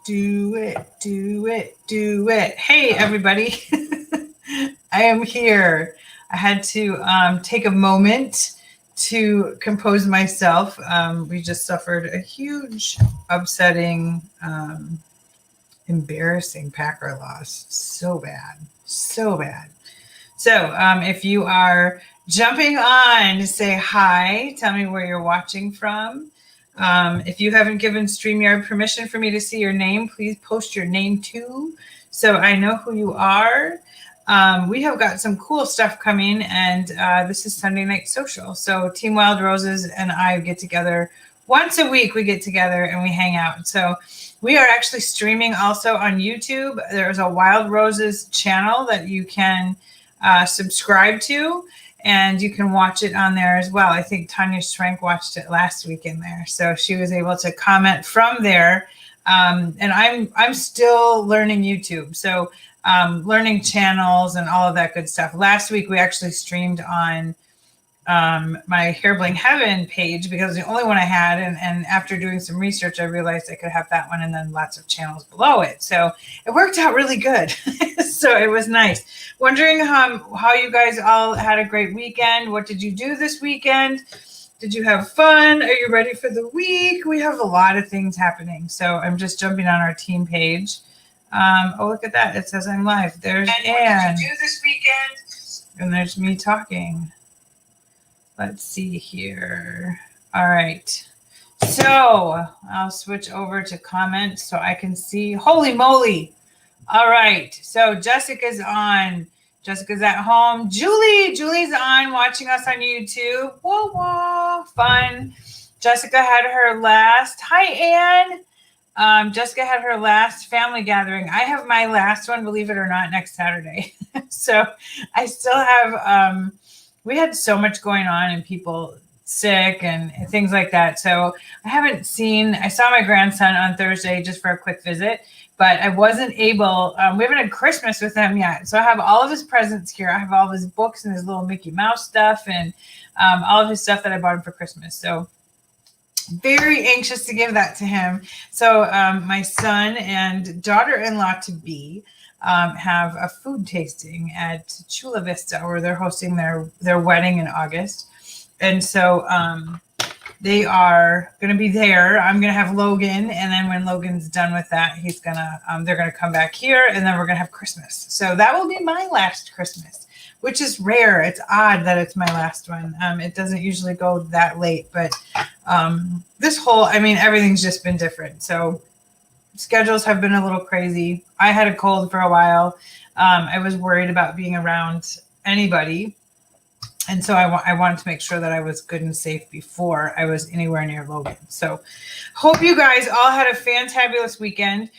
Do it, do it, do it. Hey, everybody. I am here. I had to take a moment to compose myself. We just suffered a huge, upsetting, embarrassing Packer loss. So bad. So bad. So if you are jumping on to say hi, tell me where you're watching from. If you haven't given StreamYard permission for me to see your name, please post your name too, so I know who you are. We have got some cool stuff coming, and this is Sunday Night Social. So Team Wild Roses and I get together once a week. We get together and we hang out. So we are actually streaming also on YouTube. There's a Wild Roses channel that you can subscribe to, and you can watch it on there as well. I think Tanya Schrank watched it last week in there, so she was able to comment from there. And I'm still learning YouTube, so learning channels and all of that good stuff. Last week we actually streamed on my Hair Bling Heaven page because it was the only one I had, and after doing some research I realized I could have that one and then lots of channels below it, so it worked out really good. So it was nice. Wondering how you guys all had a great weekend. What did you do this weekend? Did you have fun? Are you ready for the week? We have a lot of things happening, so I'm just jumping on our team page. Oh, look at that. It says I'm live. There's Anne. What did you do this weekend? And there's me talking. Let's see here. All right. So I'll switch over to comments so I can see. Holy moly. All right. So Jessica's on. Jessica's at home. Julie's on watching us on YouTube. Whoa, whoa. Fun. Jessica had her last. Hi, Anne. Jessica had her last family gathering. I have my last one, believe it or not, next Saturday. So I still have, we had so much going on and people sick and things like that. So I saw my grandson on Thursday just for a quick visit, but I wasn't able, we haven't had Christmas with him yet. So I have all of his presents here. I have all of his books and his little Mickey Mouse stuff and all of his stuff that I bought him for Christmas. So very anxious to give that to him. So my son and daughter-in-law to be have a food tasting at Chula Vista, where they're hosting their wedding in August. And so they are going to be there. I'm going to have Logan. And then when Logan's done with that, they're going to come back here, and then we're going to have Christmas. So that will be my last Christmas, which is rare. It's odd that it's my last one. It doesn't usually go that late, but everything's just been different. So schedules have been a little crazy. I had a cold for a while. I was worried about being around anybody. And so I wanted to make sure that I was good and safe before I was anywhere near Logan. So hope you guys all had a fantabulous weekend.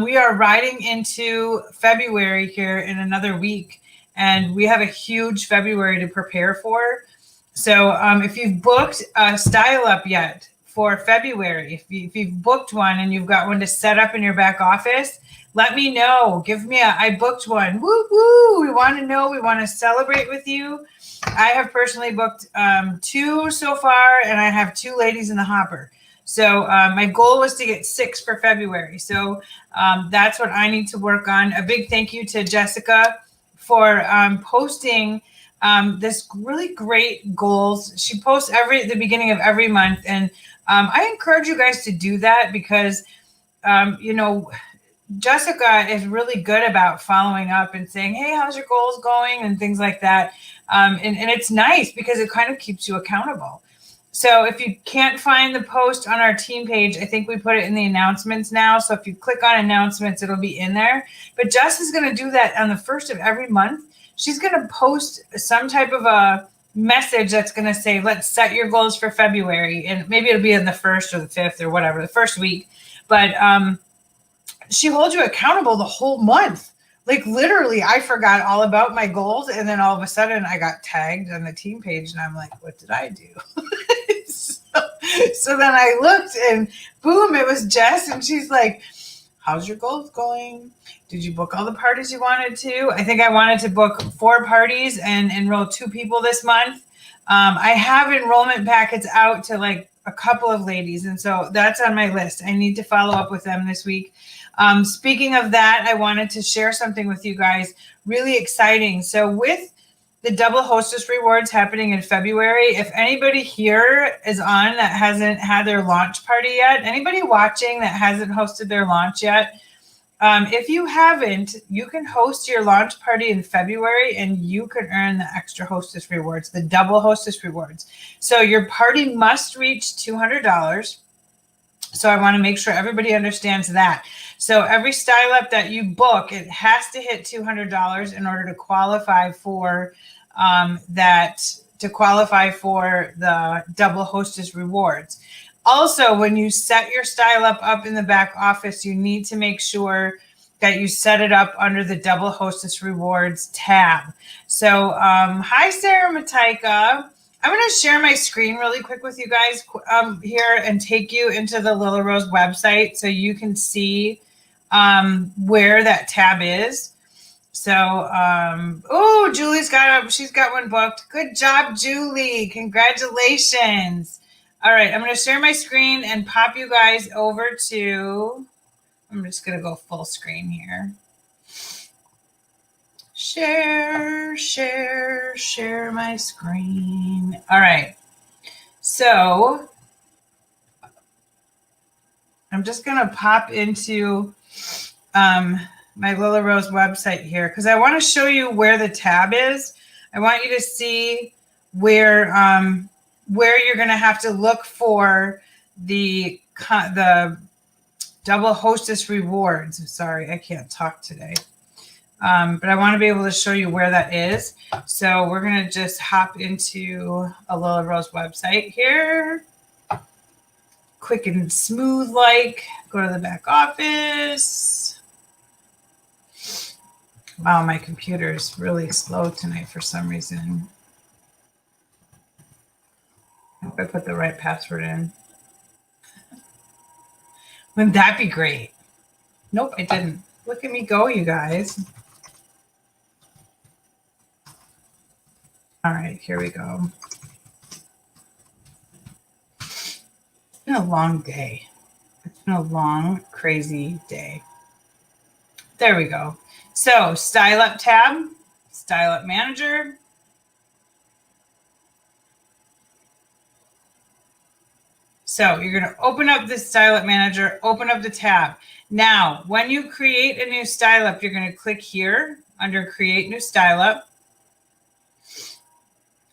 We are riding into February here in another week, and we have a huge February to prepare for. So if you've booked a Style Up yet for February, if you've booked one and you've got one to set up in your back office, let me know. Give me I booked one. Woo woo. We want to know. We want to celebrate with you. I have personally booked 2 so far, and I have 2 ladies in the hopper. So my goal was to get 6 for February. So that's what I need to work on. A big thank you to Jessica for posting this really great goals. She posts the beginning of every month. And I encourage you guys to do that because, Jessica is really good about following up and saying, hey, how's your goals going? And things like that. And it's nice because it kind of keeps you accountable. So if you can't find the post on our team page, I think we put it in the announcements now. So if you click on announcements, it'll be in there. But Jess is going to do that on the first of every month. She's going to post some type of a message that's going to say, let's set your goals for February. And maybe it'll be in the 1st or the 5th or whatever, the first week. But she holds you accountable the whole month. Like literally, I forgot all about my goals. And then all of a sudden I got tagged on the team page and I'm like, what did I do? So then I looked and boom, it was Jess. And she's like, how's your goals going? Did you book all the parties you wanted to? I think I wanted to book 4 parties and enroll 2 people this month. I have enrollment packets out to like a couple of ladies. And so that's on my list. I need to follow up with them this week. Speaking of that, I wanted to share something with you guys, really exciting. So with the Double Hostess Rewards happening in February, if anybody here is on that hasn't had their launch party yet, anybody watching that hasn't hosted their launch yet, if you haven't, you can host your launch party in February and you can earn the extra hostess rewards, the Double Hostess Rewards. So your party must reach $200. So I want to make sure everybody understands that. So every style up that you book, it has to hit $200 in order to qualify for the Double Hostess Rewards. Also, when you set your style up in the back office, you need to make sure that you set it up under the Double Hostess Rewards tab. So, hi, Sarah Mataika. I'm going to share my screen really quick with you guys here and take you into the Lila Rose website so you can see where that tab is. So, Julie's she's got one booked. Good job, Julie. Congratulations. All right, I'm going to share my screen and pop you guys over to, I'm just going to go full screen here. Share my screen. All right. So I'm just going to pop into my Lila Rose website here because I want to show you where the tab is. I want you to see where you're going to have to look for the Double Hostess Rewards. Sorry, I can't talk today. But I want to be able to show you where that is. So we're going to just hop into a Lila Rose website here. Quick and smooth like. Go to the back office. Wow, my computer is really slow tonight for some reason. I hope I put the right password in. Wouldn't that be great? Nope, I didn't. Look at me go, you guys. All right, here we go. It's been a long day. It's been a long, crazy day. There we go. So, Style Up tab, Style Up Manager. So you're going to open up this Style Up Manager, open up the tab. Now, when you create a new Style Up, you're going to click here under Create New Style Up.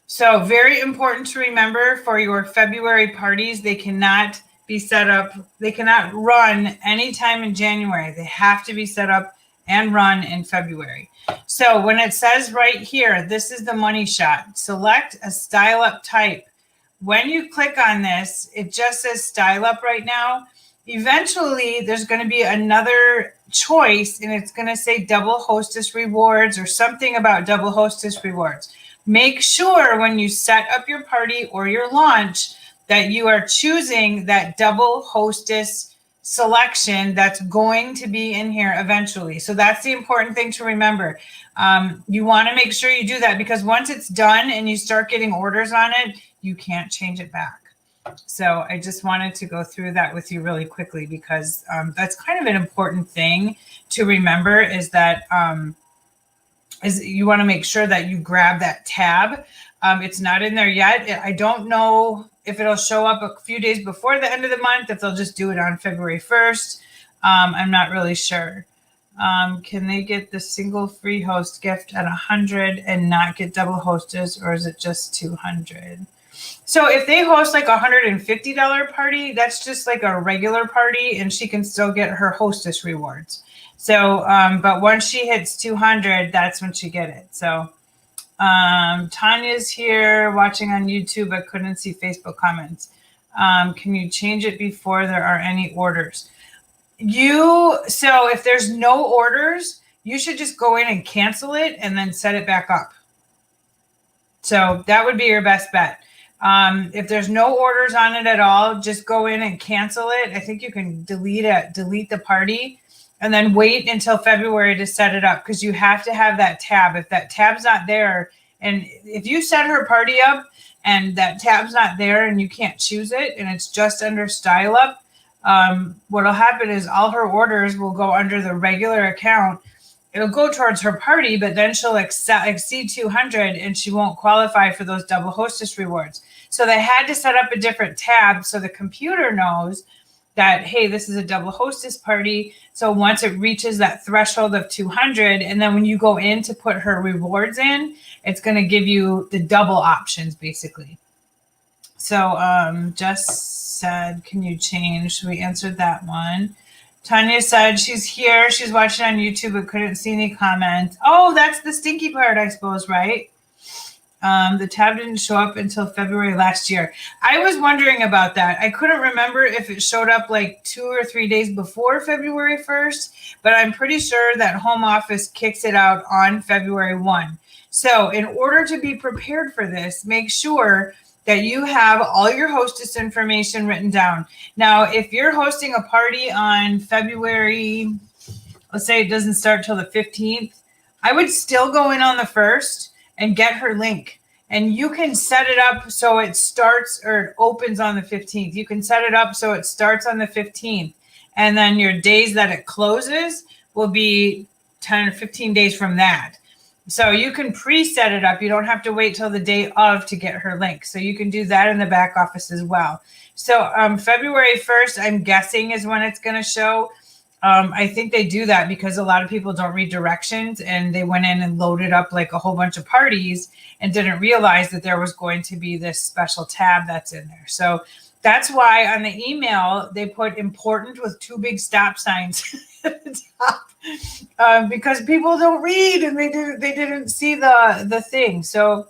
So very important to remember for your February parties, they cannot be set up. They cannot run anytime in January. They have to be set up and run in February. So when it says right here, this is the money shot. Select a Style Up type. When you click on this, it just says Style Up right now. Eventually, there's going to be another choice, and it's going to say Double Hostess Rewards or something about Double Hostess Rewards. Make sure when you set up your party or your launch that you are choosing that Double Hostess selection that's going to be in here eventually. So that's the important thing to remember. You want to make sure you do that because once it's done and you start getting orders on it, you can't change it back. So I just wanted to go through that with you really quickly because that's kind of an important thing to remember is that is you want to make sure that you grab that tab. It's not in there yet. I don't know if it'll show up a few days before the end of the month, if they'll just do it on February 1st. I'm not really sure. Can they get the single free host gift at 100 and not get double hostess, or is it just 200? So if they host like a $150 party, that's just like a regular party and she can still get her hostess rewards. So, but once she hits 200, that's when she get it. So Tanya's here watching on YouTube. I couldn't see Facebook comments. Can you change it before there are any orders? So if there's no orders, you should just go in and cancel it and then set it back up. So that would be your best bet. If there's no orders on it at all, just go in and cancel it. I think you can delete the party and then wait until February to set it up because you have to have that tab. If that tab's not there, and if you set her party up, and that tab's not there and you can't choose it and it's just under Style Up, what'll happen is all her orders will go under the regular account. It'll go towards her party, but then she'll exceed 200 and she won't qualify for those double hostess rewards. So they had to set up a different tab so the computer knows that, hey, this is a double hostess party. So once it reaches that threshold of 200, and then when you go in to put her rewards in, it's going to give you the double options basically. So Jess said, can you change? We answered that one. Tanya said she's here. She's watching on YouTube but couldn't see any comments. Oh, that's the stinky part, I suppose, right? The tab didn't show up until February last year. I was wondering about that. I couldn't remember if it showed up like 2 or 3 days before February 1st, but I'm pretty sure that home office kicks it out on February 1. So in order to be prepared for this, make sure that you have all your hostess information written down. Now, if you're hosting a party on February, let's say it doesn't start till the 15th, I would still go in on the 1st and get her link. And you can set it up so it starts or it opens on the 15th. You can set it up so it starts on the 15th. And then your days that it closes will be 10 or 15 days from that. So you can pre-set it up. You don't have to wait till the day of to get her link. So you can do that in the back office as well. So February 1st, I'm guessing, is when it's going to show. I think they do that because a lot of people don't read directions and they went in and loaded up like a whole bunch of parties and didn't realize that there was going to be this special tab that's in there. So that's why on the email, they put important with 2 big stop signs at the top because people don't read and they didn't see the thing. So,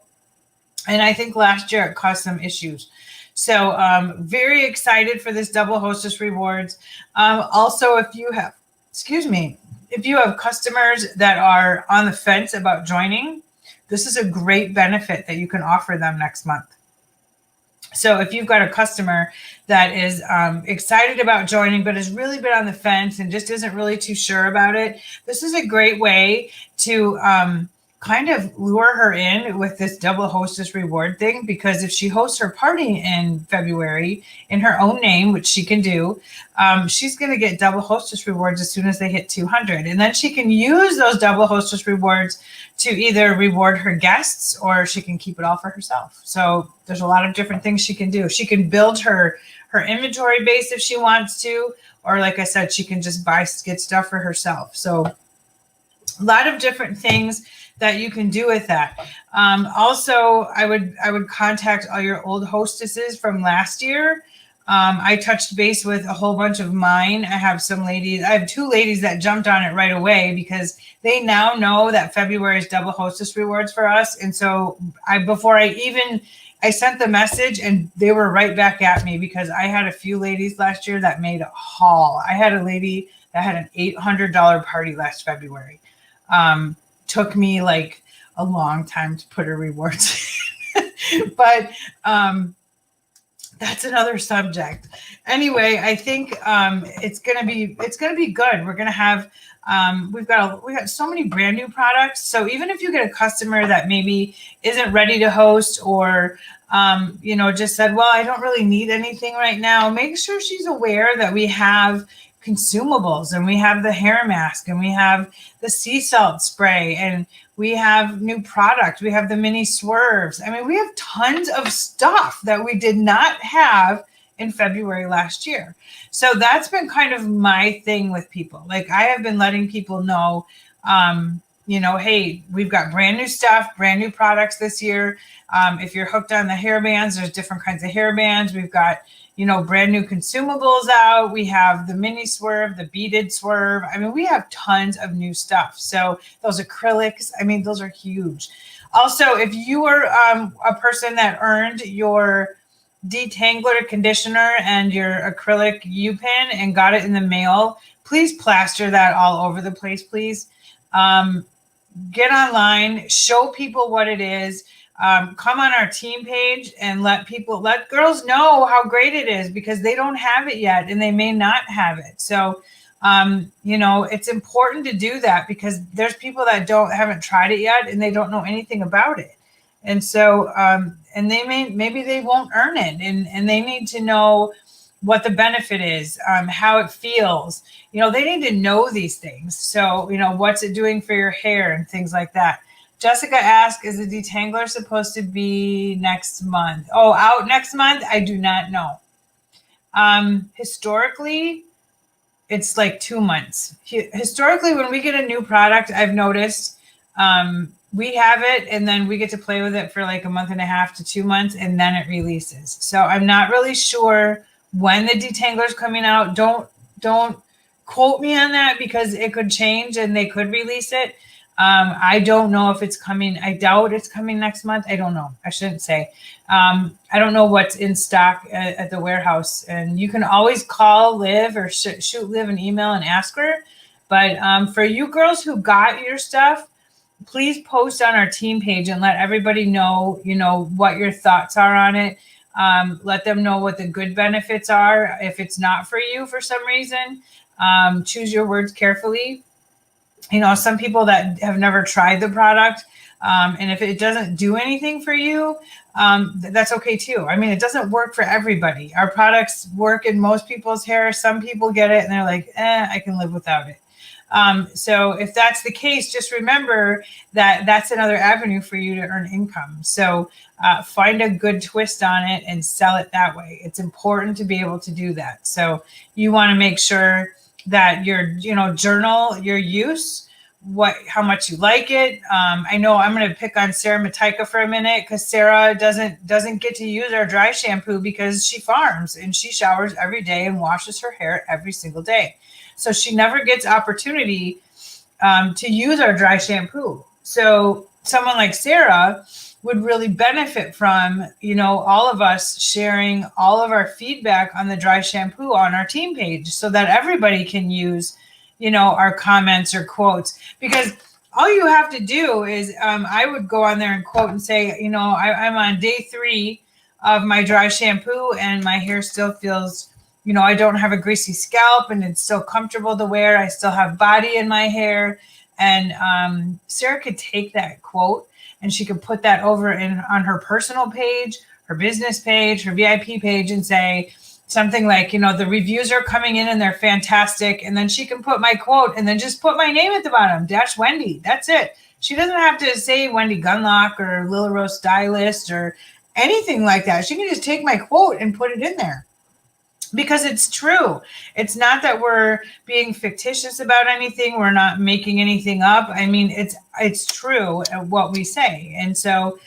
and I think last year it caused some issues. So very excited for this double hostess rewards. Also, if you have customers that are on the fence about joining, this is a great benefit that you can offer them next month. So if you've got a customer that is excited about joining, but has really been on the fence and just isn't really too sure about it, this is a great way to kind of lure her in with this double hostess reward thing, because if she hosts her party in February in her own name, which she can do, she's going to get double hostess rewards as soon as they hit 200. And then she can use those double hostess rewards to either reward her guests or she can keep it all for herself. So there's a lot of different things she can do. She can build her inventory base if she wants to, or like I said, she can just get stuff for herself. So a lot of different things that you can do with that. Also, I would contact all your old hostesses from last year. I touched base with a whole bunch of mine. I have 2 ladies that jumped on it right away because they now know that February is double hostess rewards for us. And so before I sent the message and they were right back at me because I had a few ladies last year that made a haul. I had a lady that had an $800 party last February. Took me like a long time to put her rewards in. But that's another subject. Anyway, I think it's gonna be good. We're gonna have we've got so many brand new products. So even if you get a customer that maybe isn't ready to host or just said, well, I don't really need anything right now, make sure she's aware that we have consumables and we have the hair mask and we have the sea salt spray and we have new product. We have the mini swerves. I mean, we have tons of stuff that we did not have in February last year. So that's been kind of my thing with people. Like I have been letting people know, hey, we've got brand new stuff, brand new products this year. If you're hooked on the hair bands, there's different kinds of hair bands. We've got brand new consumables out. We have the mini swerve, the beaded swerve. I mean, we have tons of new stuff. So those acrylics, I mean, those are huge. Also, if you are a person that earned your detangler conditioner and your acrylic U-pin and got it in the mail, please plaster that all over the place, please. Get online, show people what it is. Come on our team page and let girls know how great it is because they don't have it yet and they may not have it. So, it's important to do that because there's people that haven't tried it yet and they don't know anything about it. And so, and maybe they won't earn it, and they need to know what the benefit is, how it feels. They need to know these things. So, what's it doing for your hair and things like that. Jessica asked, is the detangler supposed to be next month? Oh, out next month? I do not know. Historically, it's like 2 months. Historically, when we get a new product, I've noticed we have it and then we get to play with it for like a month and a half to 2 months, and then it releases. So I'm not really sure when the detangler is coming out. Don't quote me on that, because it could change and they could release it. I don't know if it's coming. I doubt it's coming next month. I don't know. I shouldn't say. I don't know what's in stock at the warehouse. And you can always call Liv or shoot Liv an email and ask her. But for you girls who got your stuff, please post on our team page and let everybody know, what your thoughts are on it. Let them know what the good benefits are. If it's not for you for some reason, choose your words carefully. Some people that have never tried the product, and if it doesn't do anything for you, that's okay too. I mean, it doesn't work for everybody. Our products work in most people's hair. Some people get it and they're like, I can live without it. So if that's the case, just remember that that's another avenue for you to earn income. So find a good twist on it and sell it that way. It's important to be able to do that. So you want to make sure that your, journal your use, how much you like it. I know I'm going to pick on Sarah Matika for a minute, because Sarah doesn't get to use our dry shampoo because she farms and she showers every day and washes her hair every single day. So she never gets opportunity to use our dry shampoo. So someone like Sarah would really benefit from, all of us sharing all of our feedback on the dry shampoo on our team page, so that everybody can use, our comments or quotes. Because all you have to do is, I would go on there and quote and say, I'm on day 3 of my dry shampoo and my hair still feels, I don't have a greasy scalp and it's still comfortable to wear. I still have body in my hair. And Sarah could take that quote and she could put that over on her personal page, her business page, her VIP page, and say something like, the reviews are coming in and they're fantastic. And then she can put my quote and then just put my name at the bottom, Wendy. That's it. She doesn't have to say Wendy Gunlock or Lily Rose Stylist or anything like that. She can just take my quote and put it in there. Because it's true. It's not that we're being fictitious about anything. We're not making anything up. I mean, it's true what we say. And so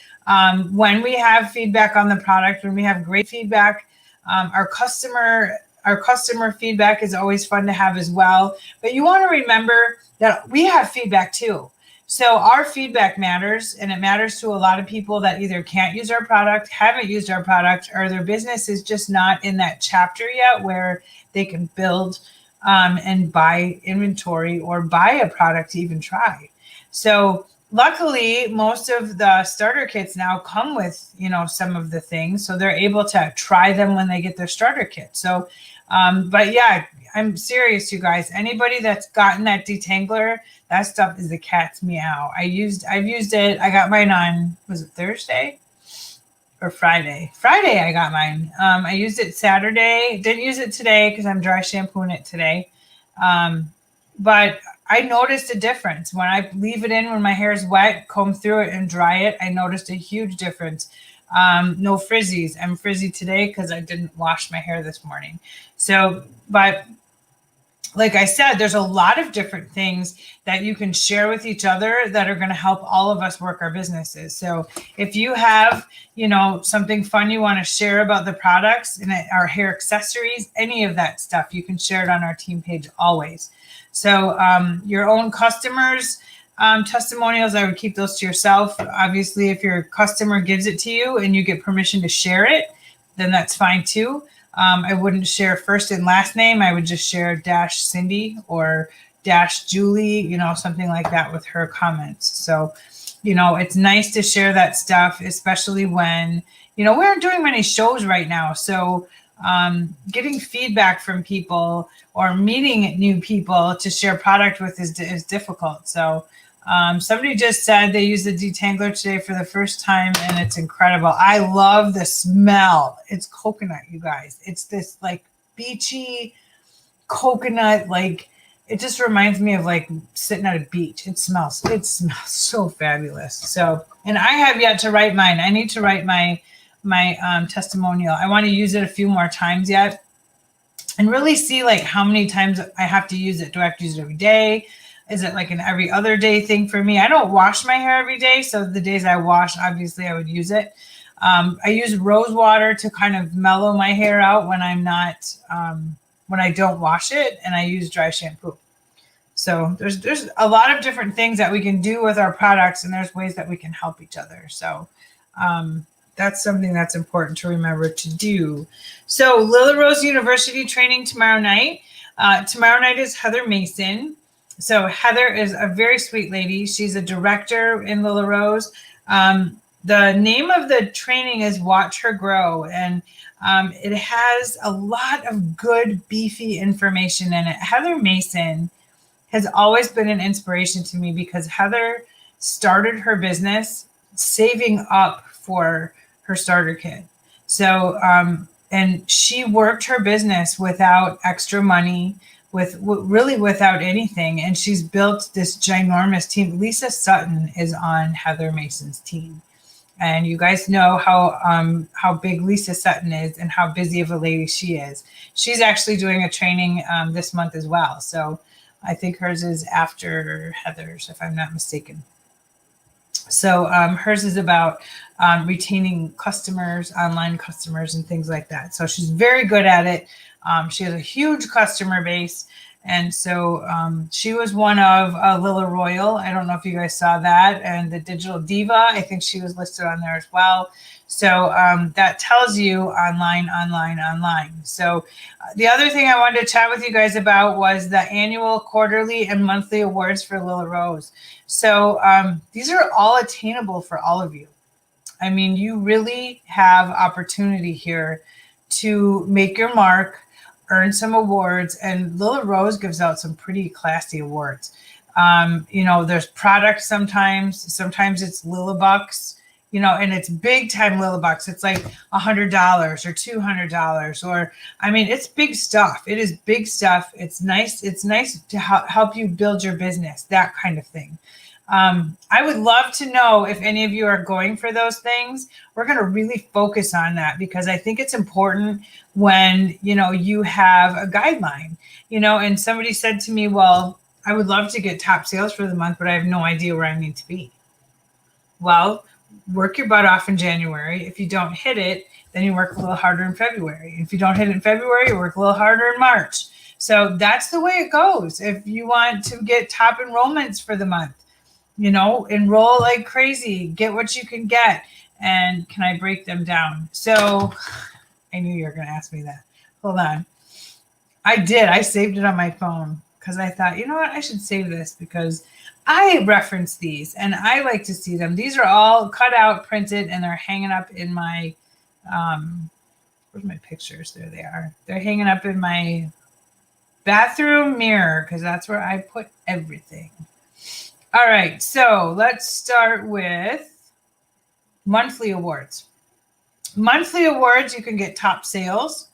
when we have feedback on the product, when we have great feedback, our customer feedback is always fun to have as well. But you want to remember that we have feedback too. So our feedback matters, and it matters to a lot of people that either can't use our product, haven't used our product, or their business is just not in that chapter yet where they can build and buy inventory or buy a product to even try. So luckily, most of the starter kits now come with, some of the things, so they're able to try them when they get their starter kit. So, but yeah, I'm serious, you guys. Anybody that's gotten that detangler, that stuff is the cat's meow. I've used it. I got mine on, was it Thursday or Friday? Friday I got mine. I used it Saturday. Didn't use it today because I'm dry shampooing it today. But I noticed a difference. When I leave it in when my hair is wet, comb through it and dry it, I noticed a huge difference. No frizzies. I'm frizzy today because I didn't wash my hair this morning. So, but like I said, there's a lot of different things that you can share with each other that are going to help all of us work our businesses. So if you have, something fun you want to share about the products and our hair accessories, any of that stuff, you can share it on our team page always. So your own customers' testimonials, I would keep those to yourself. Obviously, if your customer gives it to you and you get permission to share it, then that's fine too. I wouldn't share first and last name. I would just share -Cindy or -Julie, something like that with her comments. So, it's nice to share that stuff, especially when, we aren't doing many shows right now. So getting feedback from people or meeting new people to share product with is difficult. So Somebody just said they used the detangler today for the first time and it's incredible. I love the smell. It's coconut, you guys. It's this like beachy coconut, like it just reminds me of like sitting at a beach. It smells so fabulous. So, and I have yet to write mine. I need to write my testimonial. I want to use it a few more times yet and really see like how many times I have to use it. Do I have to use it every day? Is it like an every other day thing for me? I don't wash my hair every day. So the days I wash, obviously I would use it. I use rose water to kind of mellow my hair out when I'm not, when I don't wash it, and I use dry shampoo. So there's a lot of different things that we can do with our products, and there's ways that we can help each other. So that's something that's important to remember to do. So Lila Rose University training tomorrow night. Tomorrow night is Heather Mason. So Heather is a very sweet lady. She's a director in Lila Rose. The name of the training is Watch Her Grow, and it has a lot of good, beefy information in it. Heather Mason has always been an inspiration to me because Heather started her business saving up for her starter kit. So, and she worked her business without extra money, really without anything. And she's built this ginormous team. Lisa Sutton is on Heather Mason's team. And you guys know how big Lisa Sutton is and how busy of a lady she is. She's actually doing a training this month as well. So I think hers is after Heather's, if I'm not mistaken. So hers is about retaining customers, online customers, and things like that. So she's very good at it. She has a huge customer base. And so she was one of Lila Royal. I don't know if you guys saw that. And the Digital Diva, I think she was listed on there as well. So that tells you online. So the other thing I wanted to chat with you guys about was the annual, quarterly, and monthly awards for Lila Rose. So these are all attainable for all of you. I mean, you really have opportunity here to make your mark, earn some awards, and Lila Rose gives out some pretty classy awards. You know, there's products sometimes it's Lila Bucks, you know, and it's big time Lila Bucks. It's like $100 or $200, or, I mean, it's big stuff. It is big stuff. It's nice to help you build your business, that kind of thing. I would love to know if any of you are going for those things. We're going to really focus on that because I think it's important when, you know, you have a guideline, you know, and somebody said to me, well, I would love to get top sales for the month, but I have no idea where I need to be. Well, work your butt off in January. If you don't hit it, then you work a little harder in February. If you don't hit it in February, you work a little harder in March. So that's the way it goes. If you want to get top enrollments for the month, you know, enroll like crazy, get what you can get. And can I break them down? So I knew you were going to ask me that. Hold on. I did. I saved it on my phone because I thought, you know what, I should save this because I reference these and I like to see them. These are all cut out, printed, and they're hanging up in my, where's my pictures? There they are. They're hanging up in my bathroom mirror because that's where I put everything. All right, so let's start with monthly awards. Monthly awards, you can get top sales.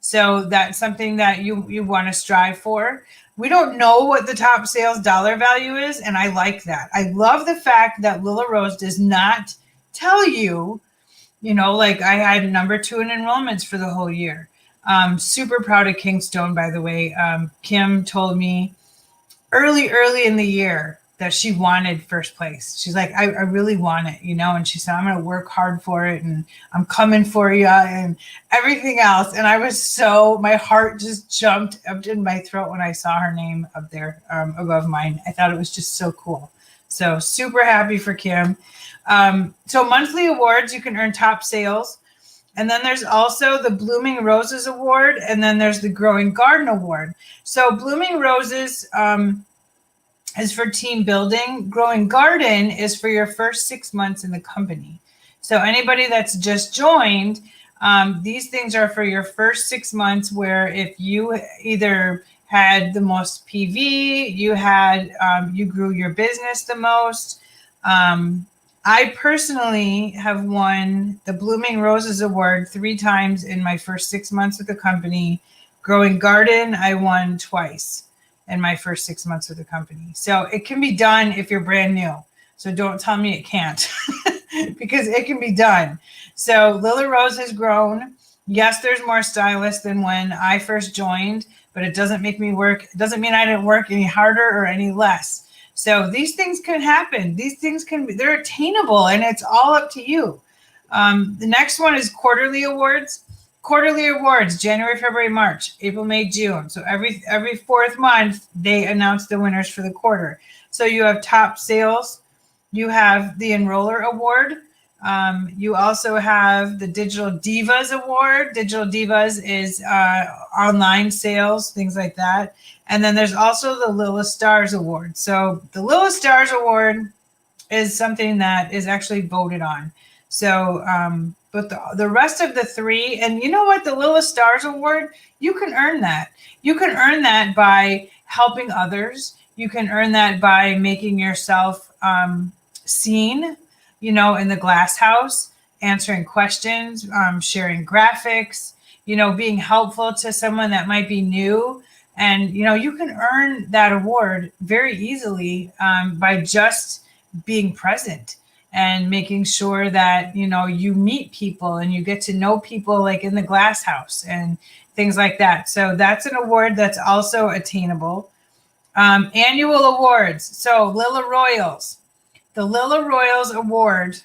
So that's something that you want to strive for. We don't know what the top sales dollar value is, and I like that. I love the fact that Lila Rose does not tell you, you know, like I had number 2 in enrollments for the whole year. Super proud of Kingstone, by the way. Kim told me early in the year that she wanted first place. She's like, I really want it, you know, and she said, I'm going to work hard for it and I'm coming for you and everything else. And I was my heart just jumped up in my throat when I saw her name up there above mine. I thought it was just so cool. So super happy for Kim. So monthly awards, you can earn top sales. And then there's also the Blooming Roses Award. And then there's the Growing Garden Award. So Blooming Roses, is for team building. Growing Garden is for your first 6 months in the company. So anybody that's just joined, these things are for your first 6 months where if you either had the most PV, you had, you grew your business the most. I personally have won the Blooming Roses Award 3 times in my first 6 months with the company. Growing Garden, I won twice in my first 6 months with the company. So it can be done if you're brand new. So don't tell me it can't because it can be done. So Lila Rose has grown. Yes, there's more stylists than when I first joined, but it doesn't make me work. It doesn't mean I didn't work any harder or any less. So these things can happen. These things can be, they're attainable, and it's all up to you. The next one is quarterly awards. Quarterly awards, January, February, March, April, May, June. So every fourth month, they announce the winners for the quarter. So you have top sales. You have the Enroller Award. You also have the Digital Divas Award. Digital Divas is online sales, things like that. And then there's also the Lila Stars Award. So the Lila Stars Award is something that is actually voted on. So, but the rest of the 3, and you know what, the Lila Stars Award, you can earn that. You can earn that by helping others. You can earn that by making yourself seen, you know, in the glass house, answering questions, sharing graphics, you know, being helpful to someone that might be new. And, you know, you can earn that award very easily by just being present and making sure that, you know, you meet people and you get to know people like in the glass house and things like that. So that's an award that's also attainable. Annual awards. So Lila Royals. The Lila Royals Award,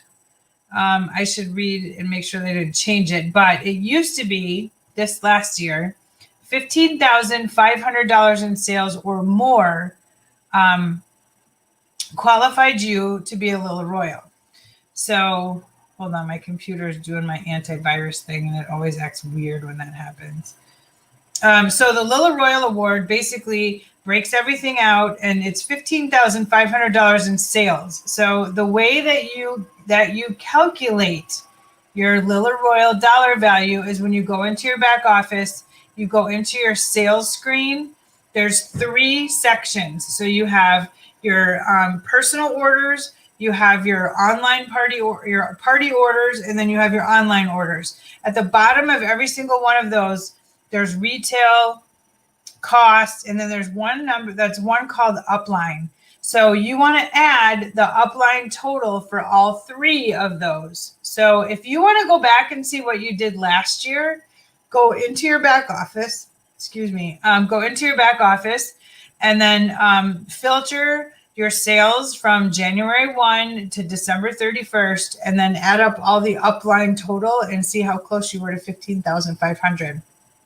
I should read and make sure they didn't change it, but it used to be this last year, $15,500 in sales or more qualified you to be a Lila Royal. So hold on, my computer is doing my antivirus thing and it always acts weird when that happens. So the Lila Royal Award basically breaks everything out, and it's $15,500 in sales. So the way that you calculate your Lila Royal dollar value is when you go into your back office, you go into your sales screen. There's 3 sections. So you have your personal orders, you have your online party or your party orders, and then you have your online orders. At the bottom of every single one of those, there's retail, cost, and then there's one number, that's one called upline. So you want to add the upline total for all 3 of those. So if you want to go back and see what you did last year, go into your back office, go into your back office and then filter your sales from January 1 to December 31st, and then add up all the upline total and see how close you were to 15,500.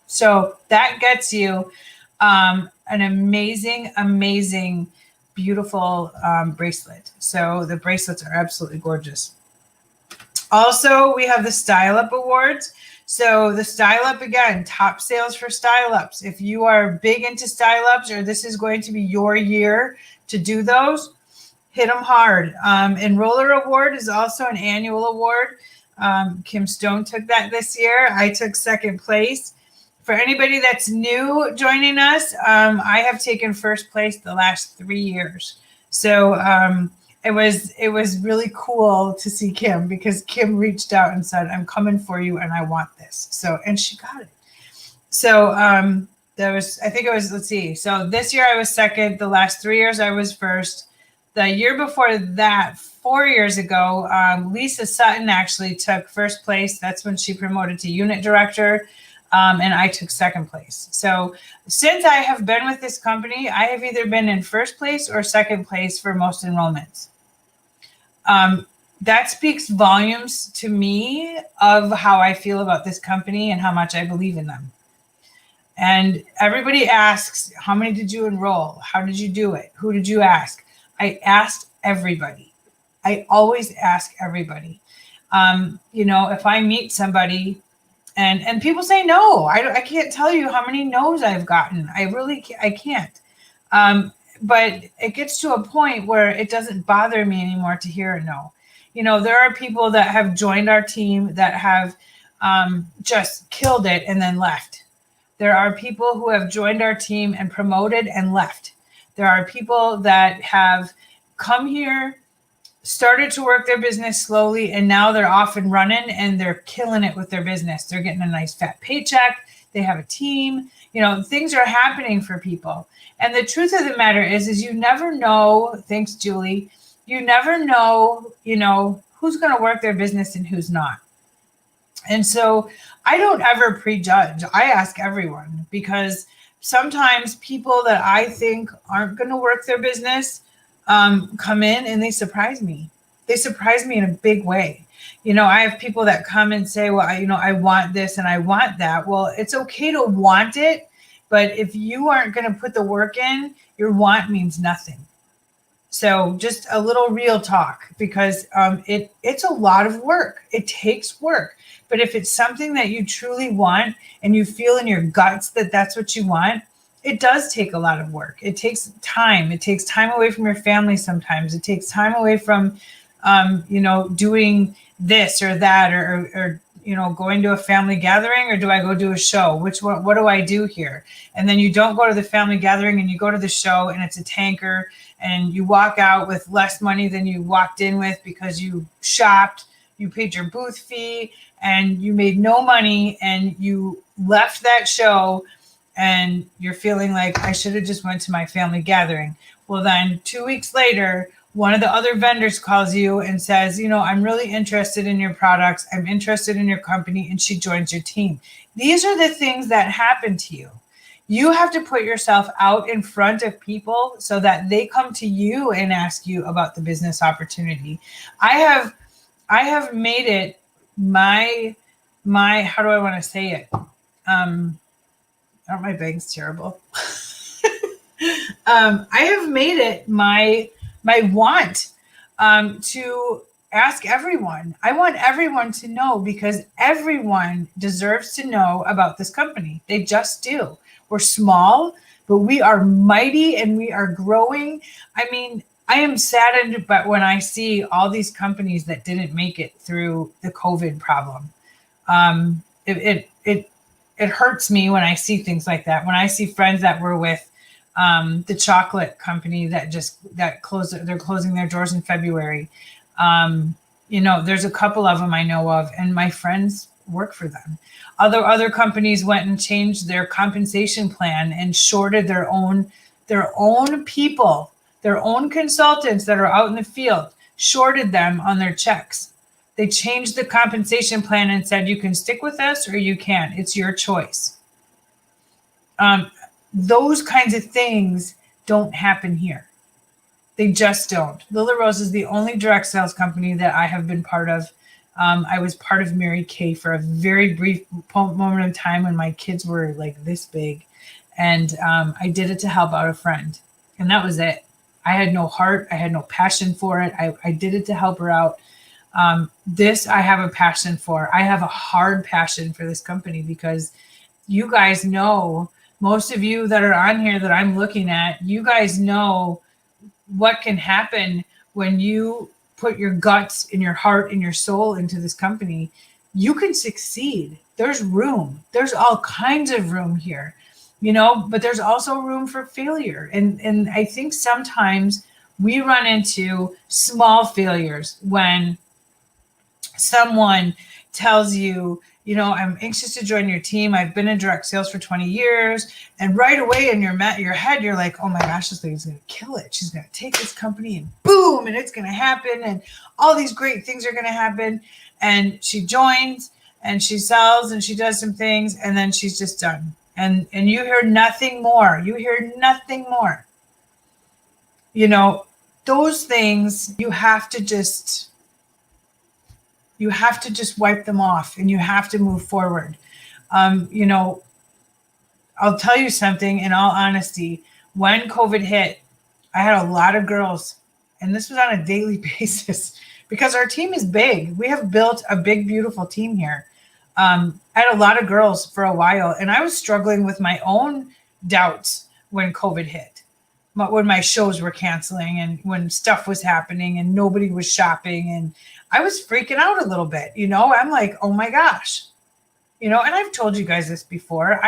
So that gets you an amazing, beautiful bracelet. So the bracelets are absolutely gorgeous. Also, we have the Style Up Awards. So the Style Up, again, top sales for Style Ups. If you are big into Style Ups, or this is going to be your year to do those, hit them hard. Enroller Award is also an annual award. Kim Stone took that this year. I took second place. For anybody that's new joining us, I have taken first place the last 3 years. So it was really cool to see Kim, because Kim reached out and said, "I'm coming for you and I want this." So, and she got it. So I think it was, let's see. So this year I was second. The last 3 years I was first. The year before that, 4 years ago, Lisa Sutton actually took first place. That's when she promoted to unit director. And I took second place. So since I have been with this company, I have either been in first place or second place for most enrollments. That speaks volumes to me of how I feel about this company and how much I believe in them. And everybody asks, how many did you enroll? How did you do it? Who did you ask? I asked everybody. I always ask everybody. You know, if I meet somebody, and people say no, I can't tell you how many no's I've gotten. I can't. But it gets to a point where it doesn't bother me anymore to hear a no. You know, there are people that have joined our team that have just killed it and then left. There are people who have joined our team and promoted and left. There are people that have come here, started to work their business slowly, and now they're off and running and they're killing it with their business. They're getting a nice fat paycheck. They have a team. Things are happening for people. And the truth of the matter is you never know. Thanks, Julie. You never know, who's going to work their business and who's not. And so I don't ever prejudge. I ask everyone, because sometimes people that I think aren't going to work their business come in and they surprise me. They surprise me in a big way. I have people that come and say, well, I want this and I want that. Well, it's okay to want it, but if you aren't going to put the work in, your want means nothing. So just a little real talk, because it's a lot of work. It takes work. But if it's something that you truly want and you feel in your guts that that's what you want, it does take a lot of work. It takes time. It takes time away from your family sometimes. It takes time away from, doing this or that, or going to a family gathering, or do I go do a show? What do I do here? And then you don't go to the family gathering and you go to the show and it's a tanker, and you walk out with less money than you walked in with because you shopped, you paid your booth fee, and you made no money, and you left that show and you're feeling like, I should have just went to my family gathering. Well, then 2 weeks later, one of the other vendors calls you and says, I'm really interested in your products. I'm interested in your company. And she joins your team. These are the things that happen to you. You have to put yourself out in front of people so that they come to you and ask you about the business opportunity. I have made it my, how do I want to say it? Aren't my bangs terrible? I have made it my want to ask everyone. I want everyone to know, because everyone deserves to know about this company. They just do. We're small, but we are mighty and we are growing. I mean, I am saddened, but when I see all these companies that didn't make it through the COVID problem, it hurts me when I see things like that. When I see friends that were with the chocolate company that closed, they're closing their doors in February. There's a couple of them I know of, and my friends work for them. Other companies went and changed their compensation plan and shorted their own people, their own consultants that are out in the field, shorted them on their checks. They changed the compensation plan and said, you can stick with us or you can't. It's your choice. Those kinds of things don't happen here. They just don't. Lila Rose is the only direct sales company that I have been part of. I was part of Mary Kay for a very brief moment of time when my kids were like this big. And I did it to help out a friend. And that was it. I had no heart. I had no passion for it. I did it to help her out. This I have a passion for. I have a hard passion for this company, because you guys know, most of you that are on here that I'm looking at, you guys know what can happen when you put your guts and your heart and your soul into this company. You can succeed. There's room. There's all kinds of room here, but there's also room for failure. And I think sometimes we run into small failures when someone tells you, I'm anxious to join your team. I've been in direct sales for 20 years. And right away in your head, you're like, oh my gosh, this lady's going to kill it. She's going to take this company and boom, and it's going to happen. And all these great things are going to happen. And she joins and she sells and she does some things, and then she's just done. And you hear nothing more. You hear nothing more. Those things, you have to just wipe them off, and you have to move forward. I'll tell you something in all honesty. When COVID hit, I had a lot of girls, and this was on a daily basis, because our team is big. We have built a big, beautiful team here. I had a lot of girls for a while, and I was struggling with my own doubts when COVID hit, when my shows were canceling and when stuff was happening and nobody was shopping, and I was freaking out a little bit. I'm like, oh my gosh, and I've told you guys this before.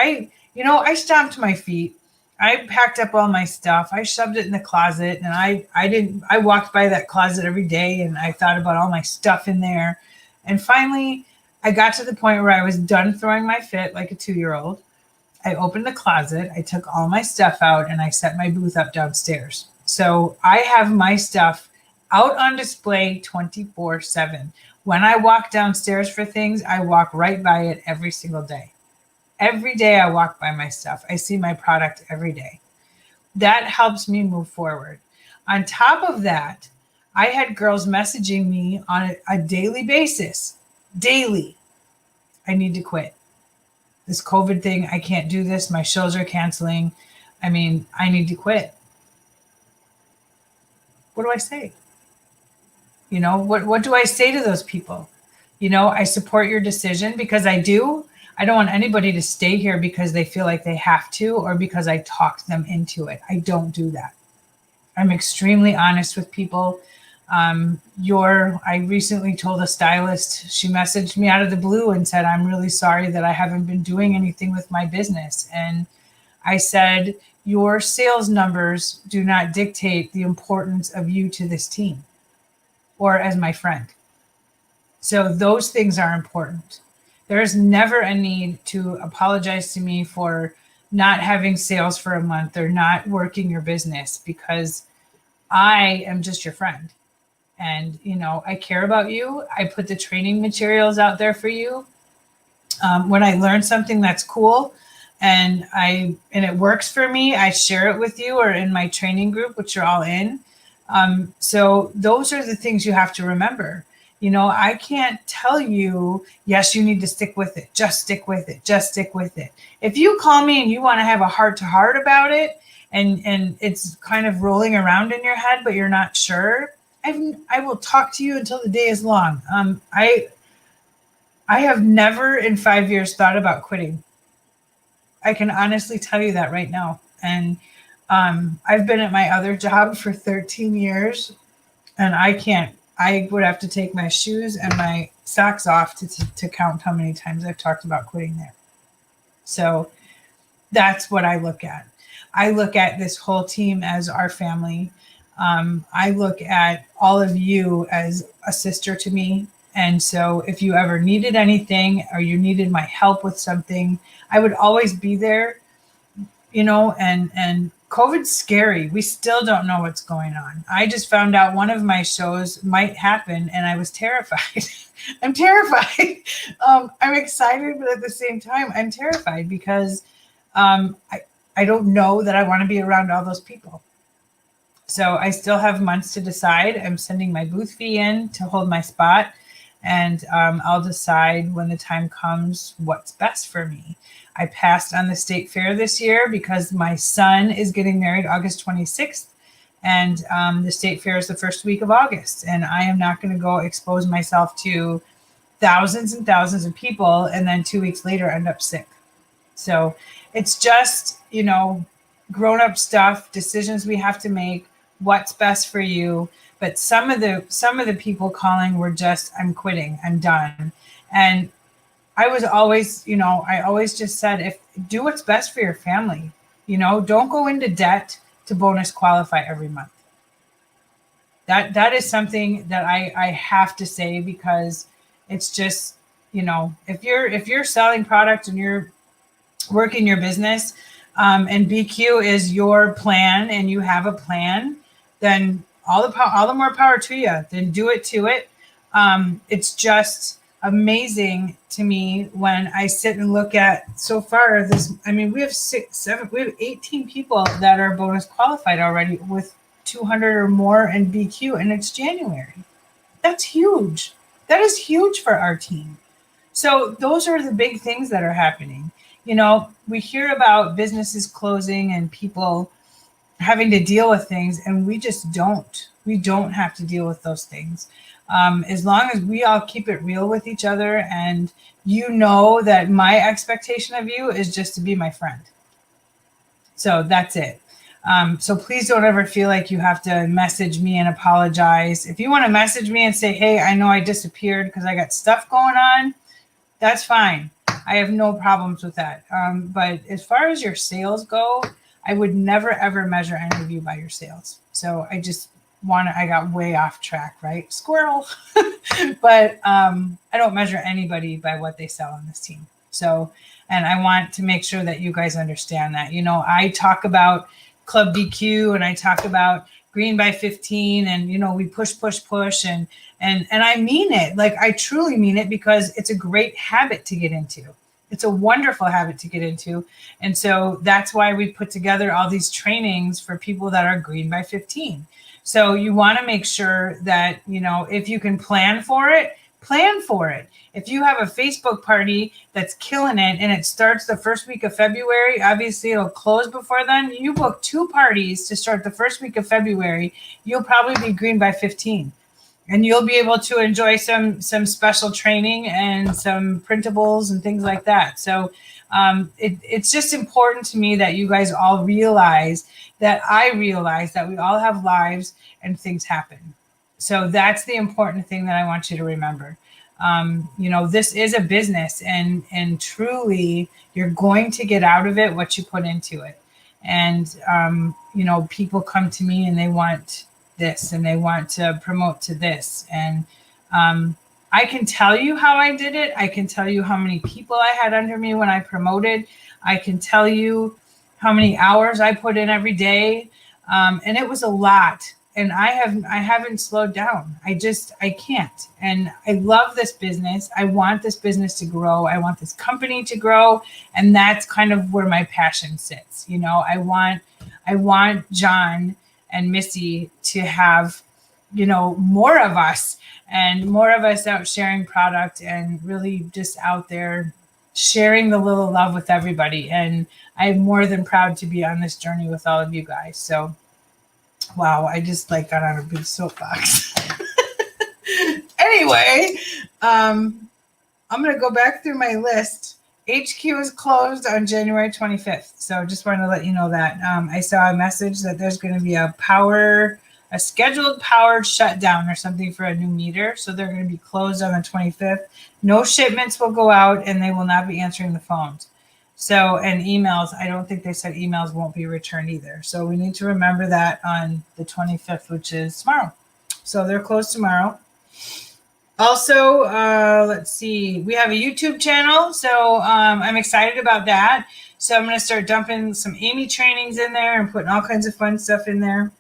I stomped my feet. I packed up all my stuff. I shoved it in the closet, and I walked by that closet every day, and I thought about all my stuff in there. And finally, I got to the point where I was done throwing my fit like a 2-year-old. I opened the closet, I took all my stuff out, and I set my booth up downstairs. So I have my stuff out on display 24/7. When I walk downstairs for things, I walk right by it every single day. Every day I walk by my stuff. I see my product every day. That helps me move forward. On top of that, I had girls messaging me on a daily basis. Daily. I need to quit. This COVID thing, I can't do this. My shows are canceling. I need to quit. What do I say? What do I say to those people? I support your decision because I do. I don't want anybody to stay here because they feel like they have to or because I talked them into it. I don't do that. I'm extremely honest with people. I recently told a stylist, she messaged me out of the blue and said, I'm really sorry that I haven't been doing anything with my business. And I said, your sales numbers do not dictate the importance of you to this team or as my friend. So those things are important. There's never a need to apologize to me for not having sales for a month or not working your business because I am just your friend. And, I care about you. I put the training materials out there for you. When I learn something that's cool and it works for me, I share it with you or in my training group, which you're all in. So those are the things you have to remember. I can't tell you, yes, you need to stick with it. Just stick with it. Just stick with it. If you call me and you want to have a heart-to-heart about it and it's kind of rolling around in your head, but you're not sure, I will talk to you until the day is long. I have never in 5 years thought about quitting. I can honestly tell you that right now. And I've been at my other job for 13 years and I would have to take my shoes and my socks off to count how many times I've talked about quitting there. So that's what I look at. I look at this whole team as our family. I look at all of you as a sister to me. And so if you ever needed anything or you needed my help with something, I would always be there, and COVID's scary. We still don't know what's going on. I just found out one of my shows might happen and I was terrified. I'm terrified. I'm excited, but at the same time, I'm terrified because I don't know that I want to be around all those people. So I still have months to decide. I'm sending my booth fee in to hold my spot, and I'll decide when the time comes what's best for me. I passed on the state fair this year because my son is getting married August 26th, and the state fair is the first week of August, and I am not going to go expose myself to thousands and thousands of people and then 2 weeks later end up sick. So it's just, grown-up stuff, decisions we have to make, what's best for you. But some of the people calling were just, I'm quitting, I'm done. And I was always, I always just said, do what's best for your family. Don't go into debt to bonus qualify every month. That is something that I have to say because it's just, if you're selling product and you're working your business, and BQ is your plan and you have a plan, then all the more power to you. Then do it to it. It's just amazing to me when I sit and look at so far this. We have 18 people that are bonus qualified already with 200 or more in BQ, and it's January. That's huge. That is huge for our team. So those are the big things that are happening. We hear about businesses closing and people having to deal with things, and we just don't. We don't have to deal with those things. As long as we all keep it real with each other, and that my expectation of you is just to be my friend. So that's it. So please don't ever feel like you have to message me and apologize. If you want to message me and say, hey, I know I disappeared because I got stuff going on, that's fine. I have no problems with that. But as far as your sales go, I would never ever measure any of you by your sales. So I got way off track, right? Squirrel. But I don't measure anybody by what they sell on this team. So, and I want to make sure that you guys understand that. I talk about Club DQ and I talk about Green by 15 and, we push, and I mean it. Like, I truly mean it, because it's a great habit to get into. It's a wonderful habit to get into. And so that's why we put together all these trainings for people that are Green by 15. So you want to make sure that, if you can plan for it. If you have a Facebook party that's killing it and it starts the first week of February, obviously it'll close before then. You book 2 parties to start the first week of February, you'll probably be Green by 15. And you'll be able to enjoy some special training and some printables and things like that. So it's just important to me that you guys all realize that we all have lives and things happen. So that's the important thing that I want you to remember. This is a business, and truly you're going to get out of it what you put into it. And, people come to me and they want this and they want to promote to this. And I can tell you how I did it. I can tell you how many people I had under me when I promoted. I can tell you how many hours I put in every day. And it was a lot. And I haven't slowed down. I can't. And I love this business. I want this business to grow. I want this company to grow. And that's kind of where my passion sits. I want John and Missy to have, more of us and more of us out sharing product and really just out there sharing the little love with everybody. And I'm more than proud to be on this journey with all of you guys. So, wow, I just got on a big soapbox. Anyway, I'm going to go back through my list. HQ is closed on January 25th. So just wanted to let you know that. I saw a message that there's going to be a scheduled power shutdown or something for a new meter. So they're going to be closed on the 25th. No shipments will go out and they will not be answering the phones. So, and emails, I don't think they said emails won't be returned either. So we need to remember that on the 25th, which is tomorrow. So they're closed tomorrow. Also, let's see, we have a YouTube channel. So I'm excited about that. So I'm going to start dumping some Amy trainings in there and putting all kinds of fun stuff in there.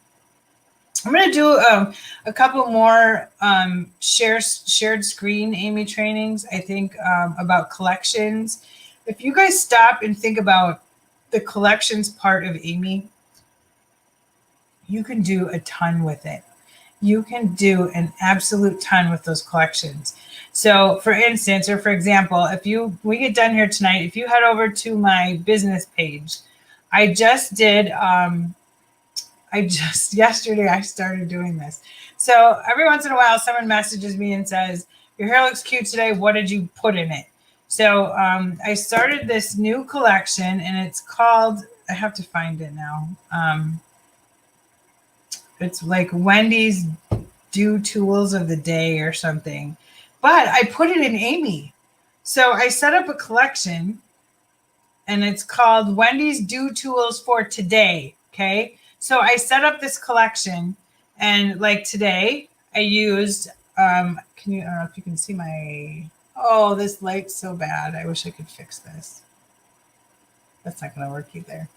I'm going to do a couple more shared screen Amy trainings, I think, about collections. If you guys stop and think about the collections part of Amy, you can do a ton with it. You can do an absolute ton with those collections. So for instance, or for example, we get done here tonight, if you head over to my business page, yesterday I started doing this. So every once in a while, someone messages me and says, your hair looks cute today. What did you put in it? So I started this new collection and it's called, I have to find it now. It's like Wendy's Do Tools of the Day or something, but I put it in Amy. So I set up a collection and it's called Wendy's Do Tools for Today. Okay. So I set up this collection and like today I used, I don't know if you can see oh, this light's so bad. I wish I could fix this. That's not going to work either.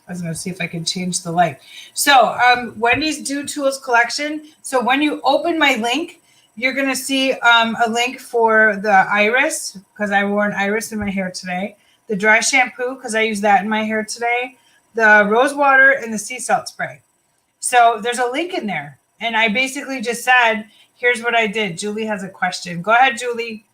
I was going to see if I could change the light. So Wendy's Do Tools collection. So when you open my link, you're going to see a link for the iris, because I wore an iris in my hair today. The dry shampoo, because I used that in my hair today. The rose water and the sea salt spray. So there's a link in there. And I basically just said, here's what I did. Julie has a question. Go ahead, Julie.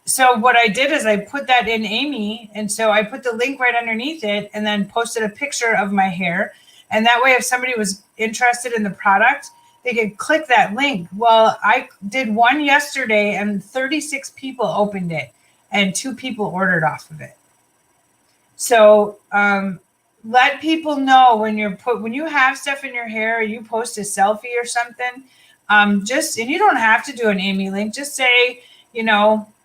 So what I did is I put that in Amy. And so I put the link right underneath it and then posted a picture of my hair. And that way, if somebody was interested in the product, they could click that link. Well, I did one yesterday and 36 people opened it and 2 people ordered off of it. So let people know when you have stuff in your hair, or you post a selfie or something, and you don't have to do an Amy link. Just say,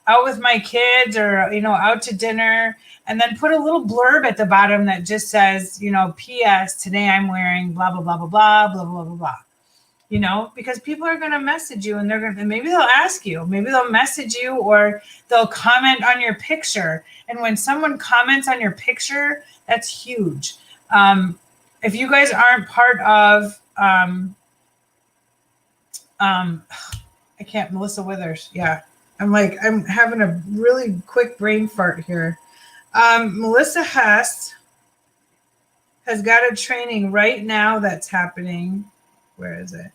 out with my kids or, out to dinner, and then put a little blurb at the bottom that just says, P.S. today I'm wearing blah, blah, blah, blah, blah, blah, blah, blah, blah. Because people are going to message you and maybe they'll ask you, maybe they'll message you or they'll comment on your picture. And when someone comments on your picture, that's huge. If you guys aren't part of, Melissa Withers. Yeah. I'm having a really quick brain fart here. Melissa Hess has got a training right now that's happening. Where is it?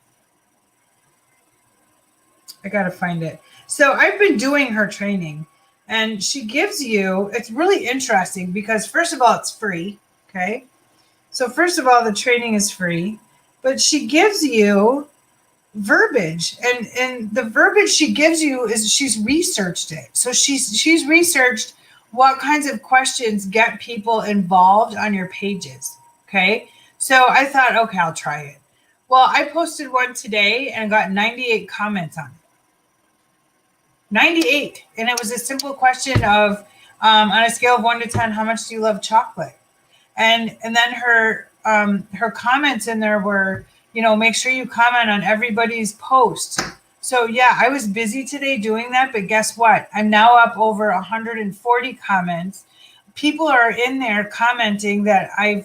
I got to find it. So I've been doing her training, and she gives you, it's really interesting because first of all, it's free. Okay. So first of all, the training is free, but she gives you verbiage, and the verbiage she gives you is she's researched it. So she's researched what kinds of questions get people involved on your pages. Okay. So I thought, okay, I'll try it. Well, I posted one today and got 98 comments on it. 98. And it was a simple question of, on a scale of 1 to 10, how much do you love chocolate? And then her comments in there were, make sure you comment on everybody's post. So yeah, I was busy today doing that, but guess what? I'm now up over 140 comments. People are in there commenting that I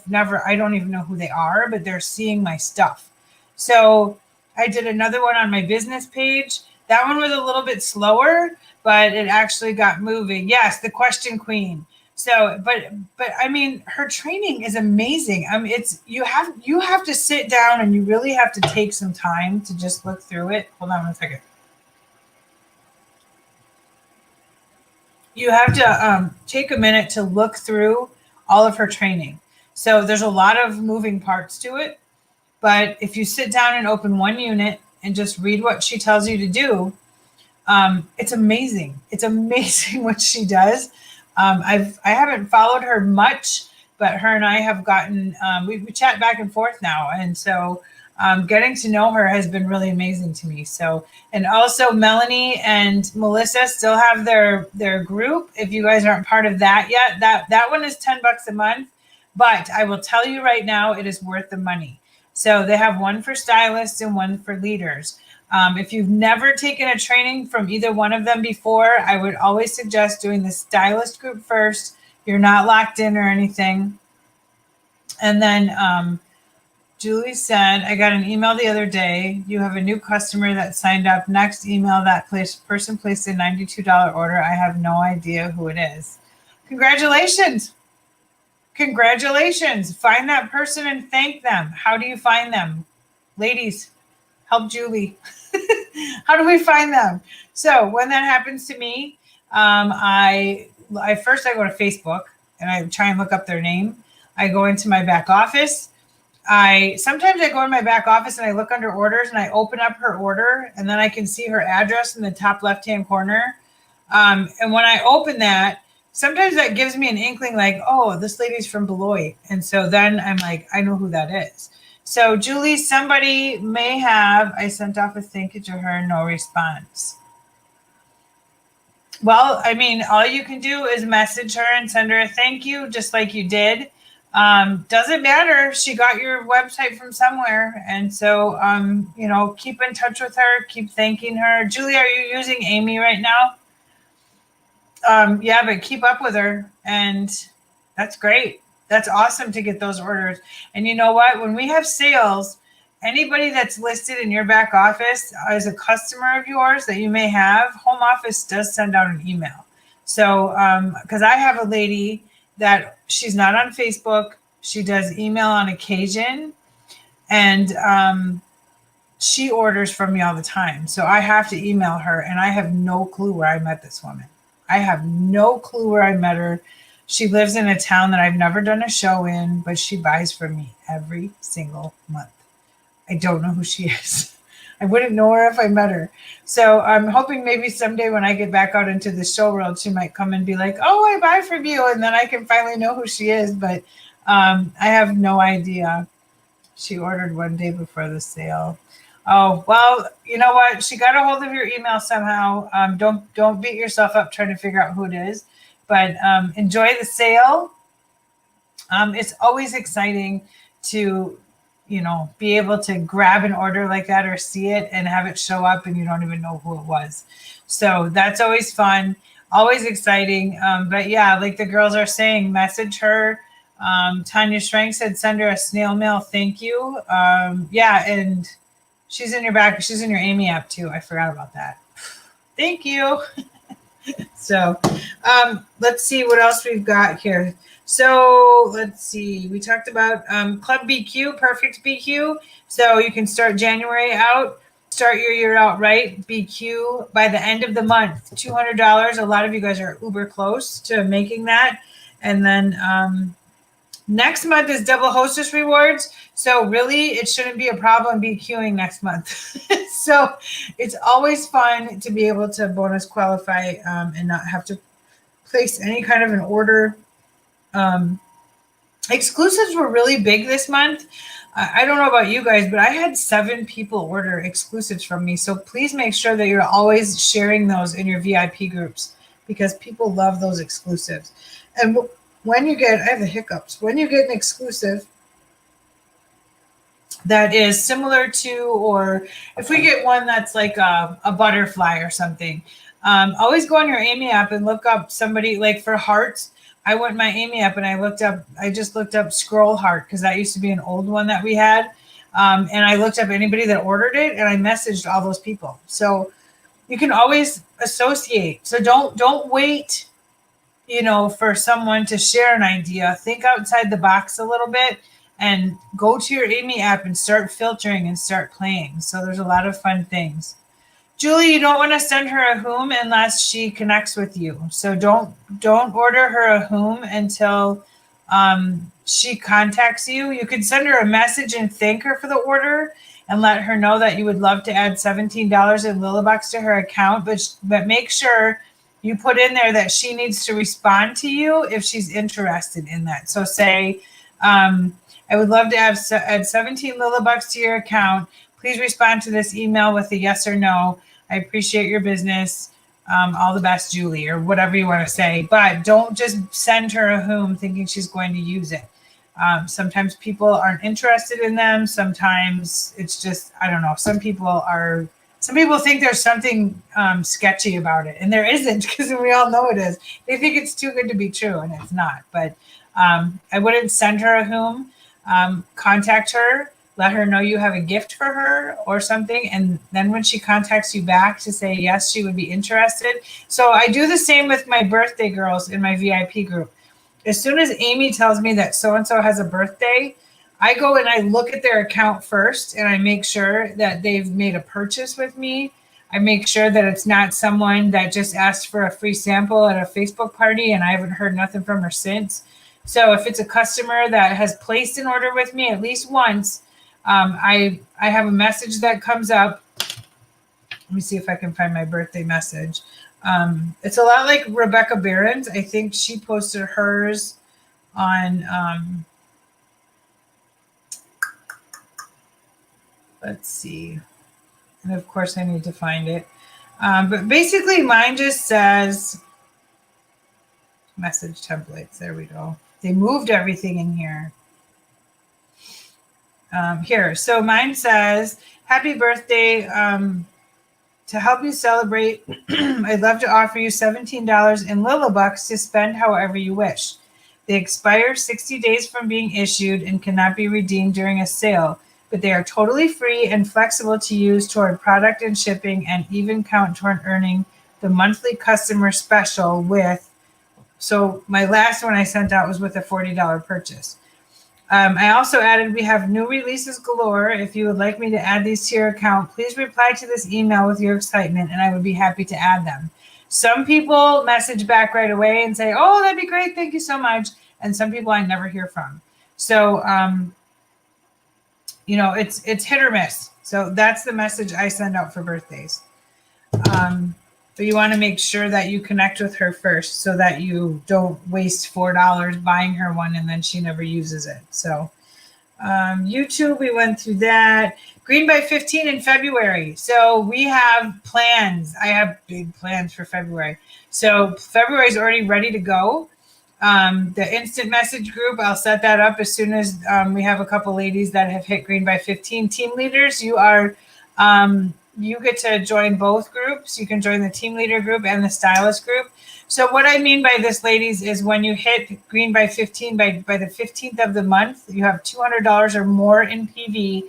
don't even know who they are, but they're seeing my stuff. So I did another one on my business page. That one was a little bit slower, but it actually got moving. Yes, the question queen. So, but I mean, her training is amazing. You have to sit down and you really have to take some time to just look through it. Hold on one second. You have to take a minute to look through all of her training. So there's a lot of moving parts to it. But if you sit down and open one unit and just read what she tells you to do, it's amazing. It's amazing what she does. I haven't followed her much, but her and I have gotten, we chat back and forth now. And so getting to know her has been really amazing to me. So, and also Melanie and Melissa still have their group. If you guys aren't part of that yet, that one is $10 a month, but I will tell you right now, it is worth the money. So they have one for stylists and one for leaders. If you've never taken a training from either one of them before, I would always suggest doing the stylist group first. You're not locked in or anything. And then Julie said, I got an email the other day. You have a new customer that signed up. Next email, that person placed a $92 order. I have no idea who it is. Congratulations. Congratulations. Find that person and thank them. How do you find them? Ladies, help Julie. How do we find them? So when that happens to me, I go to Facebook and I try and look up their name. I go into my back office. Sometimes I go in my back office and I look under orders and I open up her order and then I can see her address in the top left-hand corner. And when I open that, sometimes that gives me an inkling like, oh, this lady's from Beloit. And so then I'm like, I know who that is. So Julie, somebody may have, I sent off a thank you to her, no response. Well, I mean, all you can do is message her and send her a thank you, just like you did. Doesn't matter. She got your website from somewhere. And so, keep in touch with her, keep thanking her. Julie, are you using Amy right now? Yeah, but keep up with her. And that's great. That's awesome to get those orders. And you know what? When we have sales, anybody that's listed in your back office as a customer of yours that you may have, home office does send out an email. So, because I have a lady that she's not on Facebook, she does email on occasion, and she orders from me all the time. So I have to email her, and I have no clue where I met this woman. I have no clue where I met her. She lives in a town that I've never done a show in, but she buys from me every single month. I don't know who she is. I wouldn't know her if I met her. So I'm hoping maybe someday when I get back out into the show world, she might come and be like, oh, I buy from you. And then I can finally know who she is. But I have no idea. She ordered one day before the sale. Oh, well, you know what? She got a hold of your email somehow. Don't beat yourself up trying to figure out who it is, but enjoy the sale. It's always exciting to, be able to grab an order like that or see it and have it show up and you don't even know who it was. So that's always fun, always exciting. But yeah, like the girls are saying, message her. Tanya Schrank said, send her a snail mail. Thank you. Yeah. And she's in your back. She's in your Amy app too. I forgot about that. Thank you. So let's see what else we've got here. So let's see. We talked about Club BQ, Perfect BQ. So you can start January out, start your year out right. BQ by the end of the month, $200. A lot of you guys are uber close to making that. And then next month is double hostess rewards. So really, it shouldn't be a problem BQing next month. So it's always fun to be able to bonus qualify and not have to place any kind of an order. Exclusives were really big this month. I don't know about you guys, but I had 7 people order exclusives from me. So please make sure that you're always sharing those in your VIP groups because people love those exclusives. And when you get, I have the hiccups, when you get an exclusive that is similar to, or if we get one that's like a butterfly or something, always go on your Amy app and look up somebody like for hearts. I went my Amy app and I just looked up Scroll Heart because that used to be an old one that we had. And I looked up anybody that ordered it and I messaged all those people. So you can always associate. So don't wait, for someone to share an idea. Think outside the box a little bit and go to your Amy app and start filtering and start playing. So there's a lot of fun things. Julie, you don't want to send her a whom unless she connects with you. So don't order her a whom until she contacts you. You could send her a message and thank her for the order and let her know that you would love to add $17 in Lilabucks to her account. But make sure you put in there that she needs to respond to you if she's interested in that. So say, I would love to add 17 Lilabucks to your account. Please respond to this email with a yes or no. I appreciate your business. All the best, Julie, or whatever you want to say. But don't just send her a whom thinking she's going to use it. Sometimes people aren't interested in them. Sometimes it's just, I don't know. Some people think there's something sketchy about it, and there isn't because we all know it is. They think it's too good to be true, and it's not. But I wouldn't send her a whom. Contact her. Let her know you have a gift for her or something. And then when she contacts you back to say, yes, she would be interested. So I do the same with my birthday girls in my VIP group. As soon as Amy tells me that so-and-so has a birthday, I go and I look at their account first and I make sure that they've made a purchase with me. I make sure that it's not someone that just asked for a free sample at a Facebook party and I haven't heard nothing from her since. So if it's a customer that has placed an order with me at least once, I have a message that comes up. Let me see if I can find my birthday message. It's a lot like Rebecca Barron's. I think she posted hers on, let's see. And of course I need to find it. But basically mine just says message templates. There we go. They moved everything in here. Here. So mine says, happy birthday. To help you celebrate, I'd love to offer you $17 in Lilabucks to spend however you wish. They expire 60 days from being issued and cannot be redeemed during a sale, but they are totally free and flexible to use toward product and shipping and even count toward earning the monthly customer special with, so my last one I sent out was with a $40 purchase. I also added, we have new releases galore. If you would like me to add these to your account, please reply to this email with your excitement and I would be happy to add them. Some people message back right away and say, oh, that'd be great. Thank you so much. And some people I never hear from. So, it's hit or miss. So that's the message I send out for birthdays. But you want to make sure that you connect with her first so that you don't waste $4 buying her one and then she never uses it. So YouTube, we went through that. Green by 15 in February. So we have plans. I have big plans for February. So February is already ready to go. The instant message group, I'll set that up as soon as we have a couple ladies that have hit Green by 15. Team leaders, you get to join both groups. You can join the team leader group and the stylist group. So what I mean by this, ladies, is when you hit Green by 15, by the 15th of the month, you have $200 or more in PV.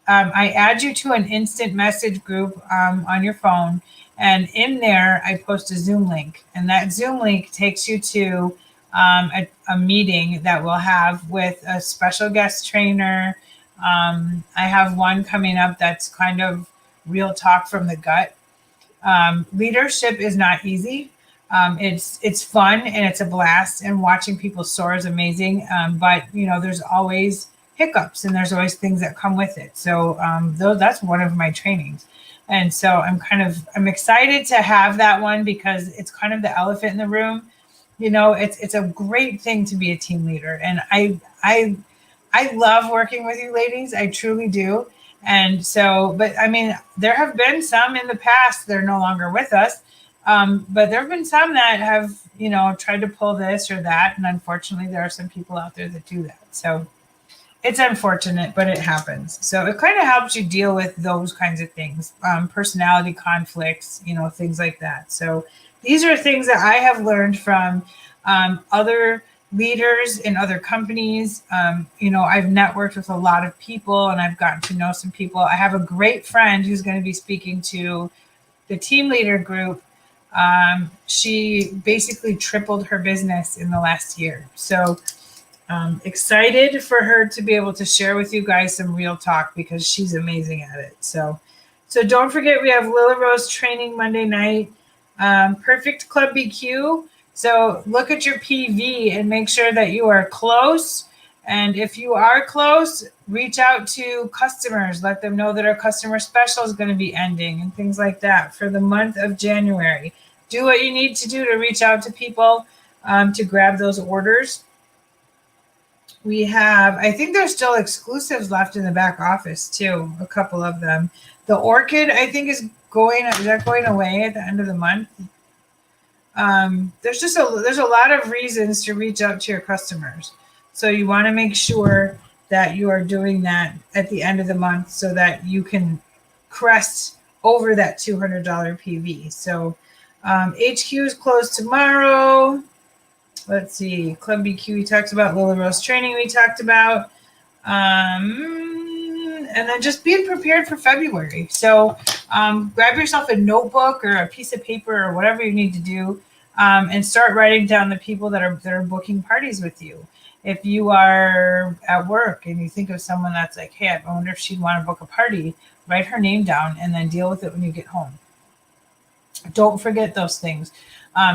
I add you to an instant message group on your phone. And in there, I post a Zoom link. And that Zoom link takes you to a meeting that we'll have with a special guest trainer. I have one coming up that's kind of real talk from the gut. Leadership is not easy. It's fun and it's a blast, and watching people soar is amazing. But there's always hiccups and there's always things that come with it. So that's one of my trainings. And so I'm excited to have that one because it's kind of the elephant in the room. It's a great thing to be a team leader. And I love working with you ladies. I truly do. And so, but I mean, there have been some in the past, they're no longer with us. But there have been some that have, tried to pull this or that. And unfortunately, there are some people out there that do that. So it's unfortunate, but it happens. So it kind of helps you deal with those kinds of things, personality conflicts, things like that. So these are things that I have learned from other leaders in other companies. I've networked with a lot of people and I've gotten to know some people. I have a great friend who's going to be speaking to the team leader group. She basically tripled her business in the last year. So excited for her to be able to share with you guys some real talk because she's amazing at it. So don't forget, we have Lila Rose training Monday night. Perfect Club BQ. So look at your PV and make sure that you are close. And if you are close, reach out to customers. Let them know that our customer special is going to be ending and things like that for the month of January. Do what you need to do to reach out to people to grab those orders. We have, I think there's still exclusives left in the back office too, a couple of them. The Orchid, I think is that going away at the end of the month? There's a lot of reasons to reach out to your customers. So you want to make sure that you are doing that at the end of the month so that you can crest over that $200 PV. So HQ is closed tomorrow. Let's see. Club BQ we talked about. Lila Rose training we talked about. And then just being prepared for February. So grab yourself a notebook or a piece of paper or whatever you need to do and start writing down the people that are booking parties with you. If you are at work and you think of someone that's like, hey, I wonder if she'd want to book a party, write her name down and then deal with it when you get home. Don't forget those things.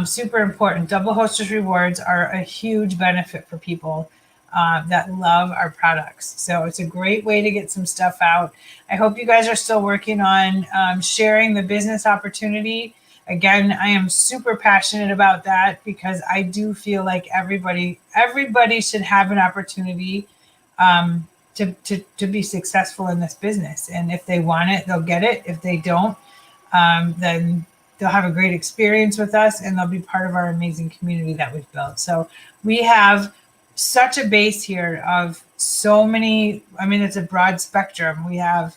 Super important. Double Hostess rewards are a huge benefit for people that love our products. So it's a great way to get some stuff out. I hope you guys are still working on sharing the business opportunity. Again, I am super passionate about that because I do feel like everybody should have an opportunity to be successful in this business. And if they want it, they'll get it. If they don't, then they'll have a great experience with us and they'll be part of our amazing community that we've built. So we have such a base here of so many, it's a broad spectrum. We have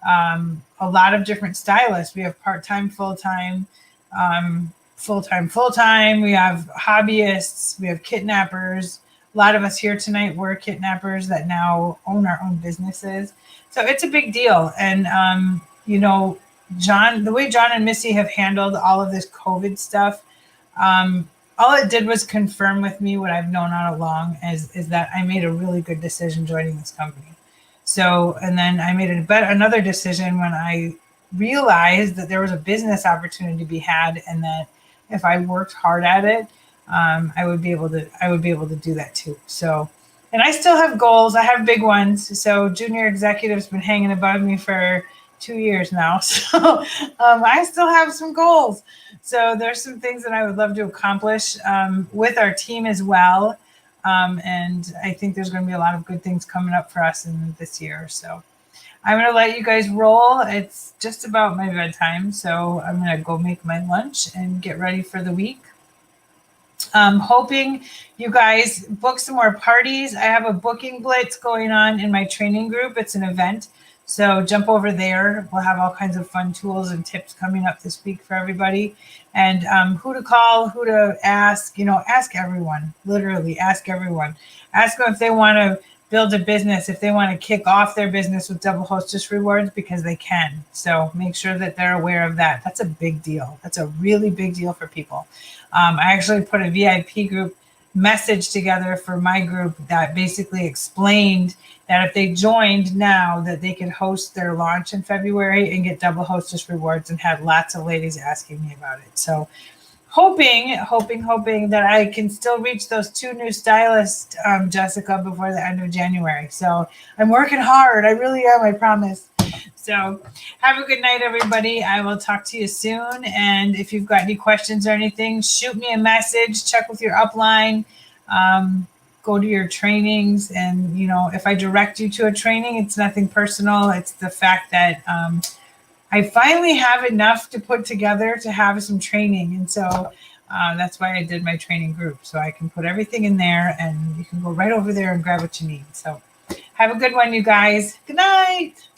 a lot of different stylists. We have part-time, full-time, full-time. We have hobbyists. We have kidnappers. A lot of us here tonight were kidnappers that now own our own businesses. So it's a big deal. And, the way John and Missy have handled all of this COVID stuff, all it did was confirm with me what I've known all along is that I made a really good decision joining this company. So, and then I made another decision when I realized that there was a business opportunity to be had and that if I worked hard at it, I would be able to do that too. So, and I still have goals. I have big ones. So junior executive's been hanging above me for 2 years now. So I still have some goals. So there's some things that I would love to accomplish with our team as well. And I think there's going to be a lot of good things coming up for us in this year. So I'm going to let you guys roll. It's just about my bedtime. So I'm going to go make my lunch and get ready for the week. Hoping you guys book some more parties. I have a booking blitz going on in my training group. It's an event. So jump over there. We'll have all kinds of fun tools and tips coming up this week for everybody. And who to call, who to ask, ask everyone, literally ask everyone. Ask them if they want to build a business, if they want to kick off their business with Double Hostess rewards, because they can. So make sure that they're aware of that. That's a big deal. That's a really big deal for people. I actually put a VIP group message together for my group that basically explained that if they joined now, that they could host their launch in February and get Double Hostess rewards, and had lots of ladies asking me about it. So hoping that I can still reach those 2 new stylists, Jessica, before the end of January. So I'm working hard. I really am, I promise. So have a good night, everybody. I will talk to you soon. And if you've got any questions or anything, shoot me a message, check with your upline, go to your trainings. And, if I direct you to a training, it's nothing personal. It's the fact that I finally have enough to put together to have some training. And so that's why I did my training group. So I can put everything in there and you can go right over there and grab what you need. So have a good one, you guys. Good night.